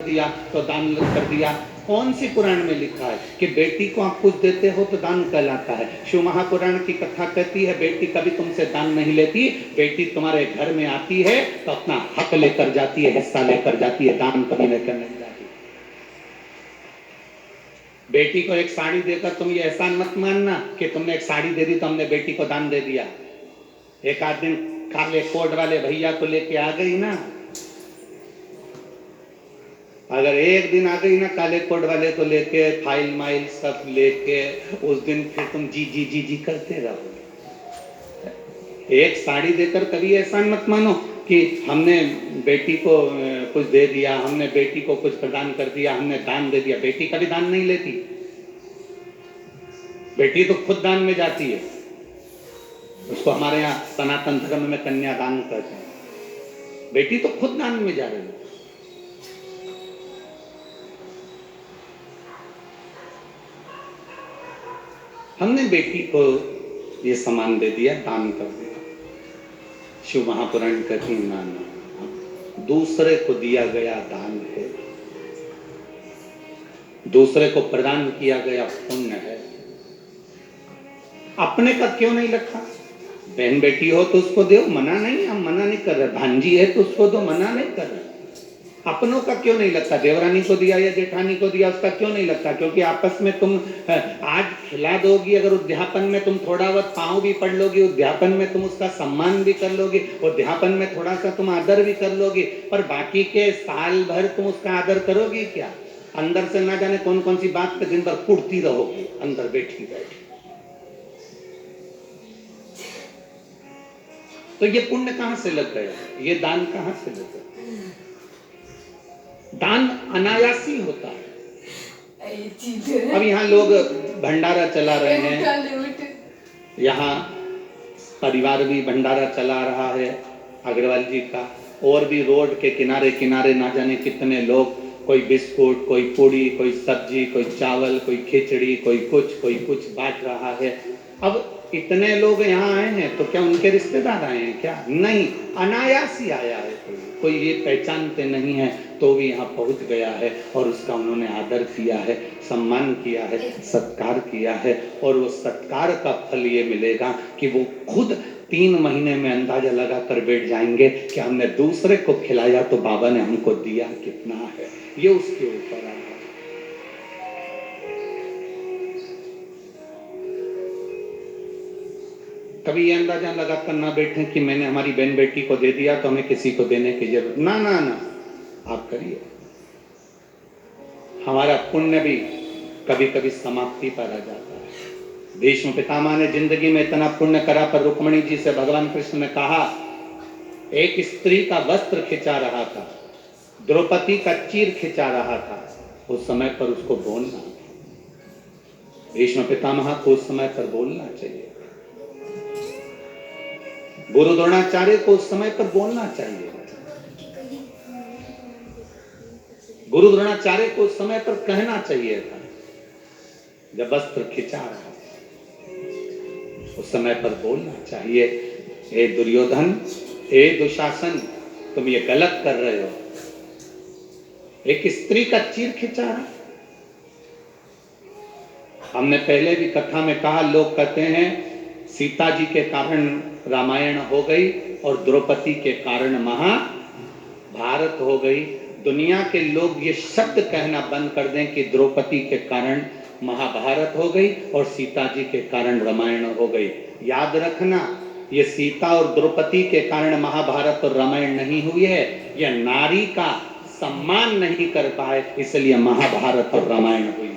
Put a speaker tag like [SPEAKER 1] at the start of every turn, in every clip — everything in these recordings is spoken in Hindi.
[SPEAKER 1] दिया तो दान कर दिया। कौन सी पुराण में लिखा है कि बेटी को आप कुछ देते हो तो दान कहलाता है? शिव महापुराण की कथा कहती है बेटी कभी तुमसे दान नहीं लेती, बेटी तुम्हारे घर में आती है तो अपना हक लेकर जाती है, हिस्सा लेकर जाती है, दान कभी लेकर नहीं जाती। बेटी को एक साड़ी देकर तुम ये एहसान मत मानना कि तुमने एक साड़ी दे दी तो हमने बेटी को दान दे दिया। एक आध दिन काले कोट वाले भैया को लेके आ गई ना, अगर एक दिन आ गई ना काले कोट वाले को लेके, फाइल माइल सब लेके, उस दिन फिर तुम जी जी जी जी करते रहोगे। एक साड़ी देकर कभी एहसान मत मानो कि हमने बेटी को कुछ दे दिया, हमने बेटी को कुछ प्रदान कर दिया, हमने दान दे दिया। बेटी कभी दान नहीं लेती, बेटी तो खुद दान में जाती है। उसको हमारे यहाँ सनातन धर्म में कन्यादान कहते हैं। बेटी तो खुद दान में जा रही है। हमने बेटी को ये सामान दे दिया, दान कर दिया। शिव महापुराण कहती है ना, दूसरे को दिया गया दान है, दूसरे को प्रदान किया गया पुण्य है। अपने का क्यों नहीं रखा? बहन बेटी हो तो उसको दो, मना नहीं, हम मना नहीं कर रहे। भांजी है तो उसको दो, मना नहीं कर रहे। अपनों का क्यों नहीं लगता? देवरानी को दिया या जेठानी को दिया, उसका क्यों नहीं लगता? क्योंकि आपस में तुम आज खिला दोगी, अगर उद्यापन में तुम थोड़ा बहुत पाँव भी पढ़ लोगी, उद्यापन में तुम उसका सम्मान भी कर लोगी, उद्यापन में थोड़ा सा तुम आदर भी कर लोगी, पर बाकी के साल भर तुम उसका आदर करोगी क्या? अंदर से ना जाने कौन कौन सी बात पे दिन भर कुड़ती रहोगी, अंदर बैठी बैठी। तो ये पुण्य कहां से लग गया? ये दान कहां से लग गया? दान अनायासी होता है। अब यहाँ लोग भंडारा चला रहे हैं, यहाँ परिवार भी भंडारा चला रहा है अग्रवाल जी का, और भी रोड के किनारे किनारे ना जाने कितने लोग, कोई बिस्कुट, कोई पूड़ी, कोई सब्जी, कोई चावल, कोई खिचड़ी, कोई कुछ बांट रहा है। अब इतने लोग यहाँ आए हैं तो क्या उनके रिश्तेदार आए हैं क्या? नहीं, अनायासी आया है। कोई ये पहचानते नहीं है तो भी यहाँ पहुँच गया है और उसका उन्होंने आदर किया है, सम्मान किया है, सत्कार किया है। और वो सत्कार का फल ये मिलेगा कि वो खुद 3 महीने में अंदाजा लगा कर बैठ जाएंगे कि हमने दूसरे को खिलाया तो बाबा ने हमको दिया कितना है। ये उसके ऊपर है। कभी ये अंदाजा लगा कर ना बैठे कि मैंने हमारी बहन बेटी को दे दिया तो हमें किसी को देने की जरूरत ना ना ना, आप करिए। हमारा पुण्य भी कभी कभी समाप्ति पर आ जाता है। भीष्म पितामह ने जिंदगी में इतना पुण्य करा, पर रुक्मिणी जी से भगवान कृष्ण ने कहा, एक स्त्री का वस्त्र खिंचा रहा था, द्रौपदी का चीर खिंचा रहा था, उस समय पर उसको बोलना। भीष्म पितामह को उस समय पर बोलना चाहिए, गुरु द्रोणाचार्य को उस समय पर बोलना चाहिए, गुरु द्रोणाचार्य को उस समय पर कहना चाहिए था। जब वस्त्र खिंचा रहा उस समय पर बोलना चाहिए, ए दुर्योधन, ए दुशासन, तुम ये गलत कर रहे हो। एक स्त्री का चीर खिंचा रहा। हमने पहले भी कथा में कहा, लोग कहते हैं सीता जी के कारण रामायण हो गई और द्रौपदी के कारण महाभारत हो गई। दुनिया के लोग ये शब्द कहना बंद कर दें कि द्रौपदी के कारण महाभारत हो गई और सीता जी के कारण रामायण हो गई। याद रखना, ये सीता और द्रौपदी के कारण महाभारत और रामायण नहीं हुई है, यह नारी का सम्मान नहीं कर पाए इसलिए महाभारत और रामायण हुई।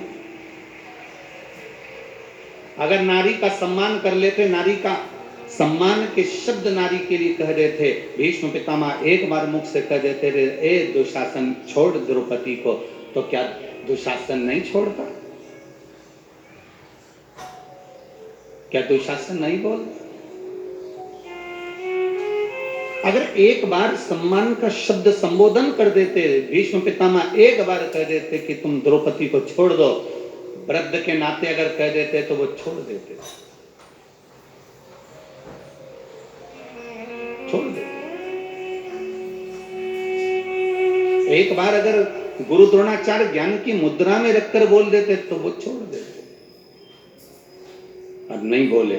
[SPEAKER 1] अगर नारी का सम्मान कर लेते, नारी का सम्मान के शब्द नारी के लिए कह देते, भीष्म पितामह एक बार मुख से कह देते थे, ए दुशासन छोड़ द्रौपदी को, तो क्या दुशासन नहीं छोड़ता? क्या दुशासन नहीं बोलता? अगर एक बार सम्मान का शब्द संबोधन कर देते, भीष्म पितामह एक बार कह देते कि तुम द्रौपदी को छोड़ दो, वृद्ध के नाते अगर कह देते तो वो छोड़ देते, छोड़ देते। एक बार अगर गुरु द्रोणाचार्य ज्ञान की मुद्रा में रखकर बोल देते तो वो छोड़ देते, अब नहीं बोले।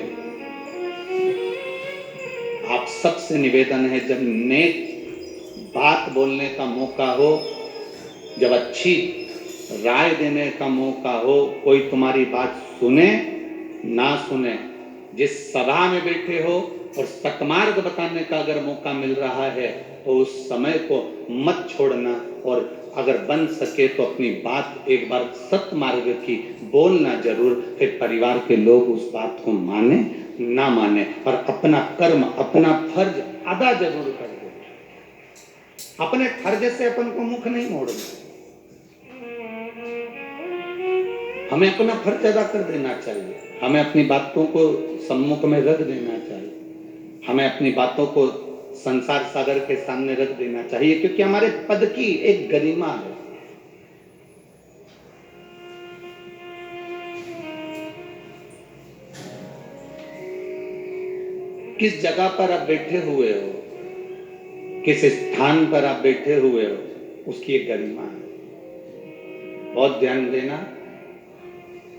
[SPEAKER 1] आप सबसे निवेदन है, जब नेक बात बोलने का मौका हो, जब अच्छी राय देने का मौका हो, कोई तुम्हारी बात सुने ना सुने, जिस सभा में बैठे हो और सतमार्ग बताने का अगर मौका मिल रहा है तो उस समय को मत छोड़ना, और अगर बन सके तो अपनी बात एक बार सतमार्ग की बोलना जरूर, फिर परिवार के लोग उस बात को माने ना माने, पर अपना कर्म अपना फर्ज अदा जरूर कर दो। अपने फर्ज से अपन को मुख नहीं मोड़ना, हमें अपना फर्ज अदा कर देना चाहिए, हमें अपनी बातों को सम्मुख में रख देना चाहिए, हमें अपनी बातों को संसार सागर के सामने रख देना चाहिए, क्योंकि हमारे पद की एक गरिमा है। किस जगह पर आप बैठे हुए हो, किस स्थान पर आप बैठे हुए हो, उसकी एक गरिमा है। बहुत ध्यान देना,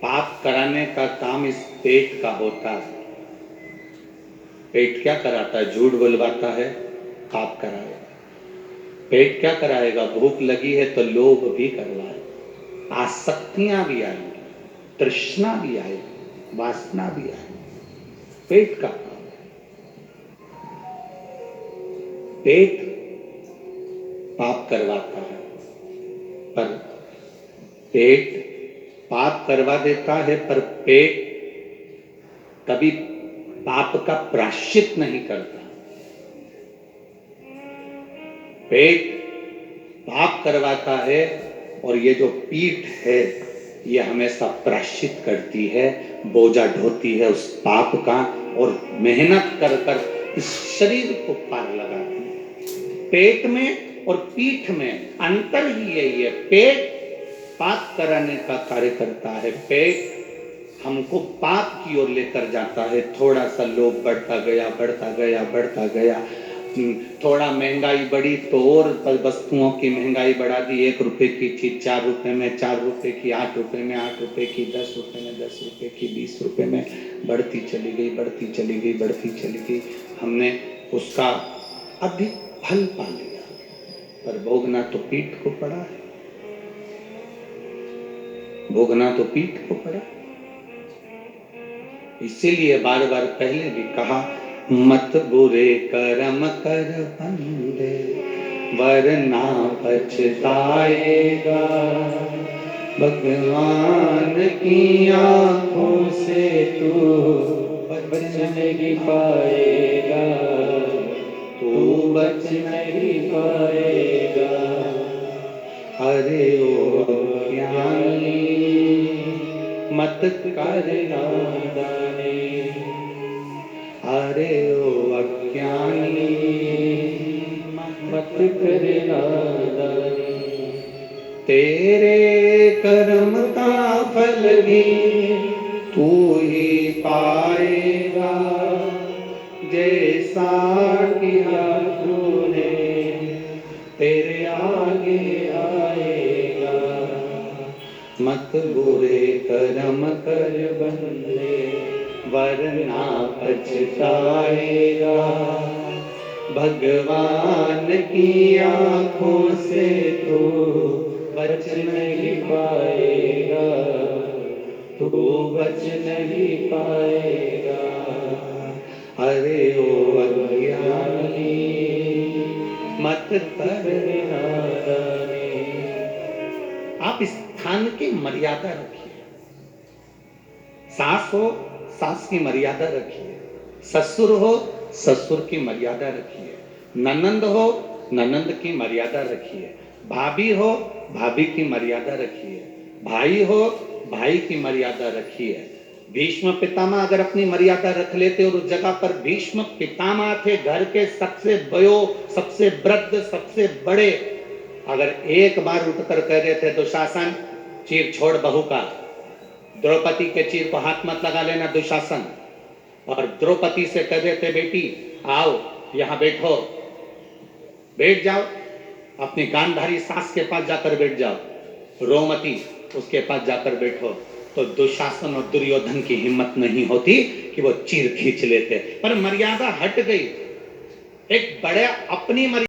[SPEAKER 1] पाप कराने का काम इस पेट का होता है। पेट क्या कराता है? झूठ बुलवाता है, पाप कराएगा। पेट क्या कराएगा? भूख लगी है तो लोभ भी करवाएगा, आसक्तियां भी आएंगी, तृष्णा भी आएगी, वासना भी आएगी। पेट का काम, पेट पाप करवाता है, पर पेट पाप करवा देता है, पर पेट कभी पाप का प्रायश्चित नहीं करता। पेट पाप करवाता है, और ये जो पीठ है ये हमेशा प्रायश्चित करती है, बोझा ढोती है उस पाप का, और मेहनत कर कर इस शरीर को पार लगाती है। पेट में और पीठ में अंतर ही यही है, पेट पाप कराने का कार्य करता है, पेट हमको पाप की ओर लेकर जाता है। थोड़ा सा लोभ बढ़ता गया बढ़ता गया बढ़ता गया, थोड़ा महंगाई बढ़ी तो और वस्तुओं की महंगाई बढ़ा दी। 1 रुपए की चीज 4 रुपए में, 4 रुपए की 8 रुपए में, 8 रुपए की 10 रुपए में, 10 रुपए की 20 रुपए में बढ़ती चली गई, बढ़ती चली गई, बढ़ती चली गई। हमने उसका अधिक फल पा लिया, पर भोगना तो पीठ को पड़ा है, भोगना तो पीठ को पड़ा। इसीलिए बार बार पहले भी कहा, मत बुरे कर्म कर बंदे वरना पछताएगा, भगवान की आंखों से तू बच नहीं पाएगा, तू बच नहीं पाएगा। अरे ओ ज्ञानी मत कर नादानी, अरे ओ अज्ञानी मत कर नादानी। तेरे कर्म का फल भी तू ही पाएगा, जैसा किया तूने तेरे आगे आएगा। मत बुरे कर्म कर बंदे वरना पछताएगा, भगवान की आंखों से तू बच नहीं पाएगा, तू बच नहीं पाएगा। अरे ओ अज्ञानी मत कर नादानी। आप स्थान की मर्यादा रखिए, सास हो सास की मर्यादा रखिए, ससुर हो ससुर की मर्यादा रखिए, ननंद हो ननंद की मर्यादा रखिए, भाभी हो भाभी की मर्यादा रखिए, भाई हो भाई की मर्यादा रखिए। भीष्म पितामह अगर अपनी मर्यादा रख लेते और उस जगह पर भीष्म पितामह थे, घर के सबसे बयो सबसे वृद्ध सबसे बड़े, अगर एक बार उठकर कह देते दुशासन चीर छोड़ बहू का, द्रौपदी के चीर को हाथ मत लगा लेना दुशासन, और द्रौपदी से कह देते बेटी आओ यहाँ बैठो, बैठ जाओ, अपनी गांधारी सास के पास जाकर बैठ जाओ, रोमती उसके पास जाकर बैठो, तो दुशासन और दुर्योधन की हिम्मत नहीं होती कि वो चीर खींच लेते। पर मर्यादा हट गई, एक बड़े अपनी मर्यादा